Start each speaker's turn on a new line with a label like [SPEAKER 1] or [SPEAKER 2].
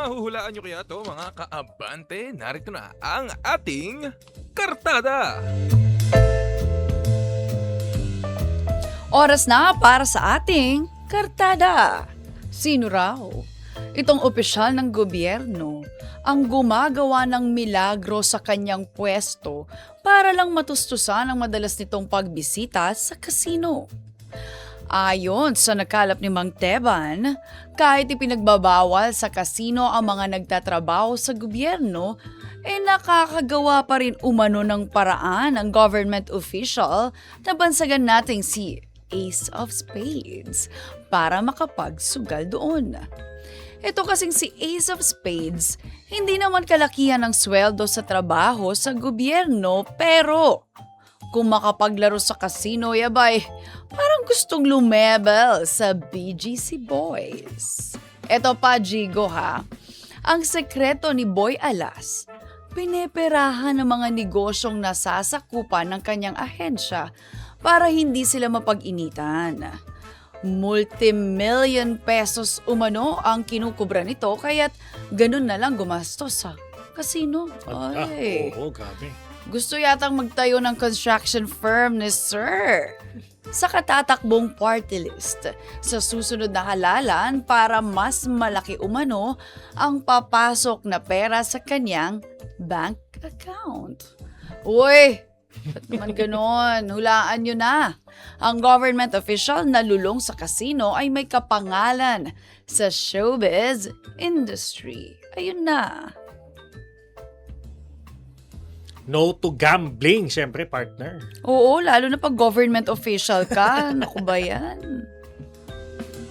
[SPEAKER 1] Mahuhulaan nyo kaya to mga kaabante? Narito na ang ating kartada.
[SPEAKER 2] Oras na para sa ating kartada. Sino raw? Itong opisyal ng gobyerno ang gumagawa ng milagro sa kanyang pwesto para lang matustusan ang madalas nitong pagbisita sa kasino. Ayon sa nakalap ni Mang Teban, kahit ipinagbabawal sa kasino ang mga nagtatrabaho sa gobyerno, nakakagawa pa rin umano ng paraan ang government official na bansagan nating si Ace of Spades para makapagsugal doon. Ito kasing si Ace of Spades, hindi naman kalakihan ng sweldo sa trabaho sa gobyerno, pero kung makapaglaro sa casino, yabay, parang gustong lumebel sa BGC Boys. Ito pa, Jigo ha, ang sekreto ni Boy Alas, pineperahan ng mga negosyong nasasakupan ng kanyang ahensya para hindi sila mapag-initan. Multi-million pesos umano ang kinukubra nito kaya't ganun na lang gumastos sa casino. Ay.
[SPEAKER 3] Oo, grabe.
[SPEAKER 2] Gusto yatang magtayo ng construction firm ni Sir. Sa katatakbong party list, sa susunod na halalan para mas malaki umano ang papasok na pera sa kanyang bank account. Uy! Ba't naman ganon? Hulaan nyo na. Ang government official na lulong sa casino ay may kapangalan sa showbiz industry. Ayun na.
[SPEAKER 3] No to gambling, syempre, partner.
[SPEAKER 2] Oo, lalo na pag government official ka. Naku ba yan?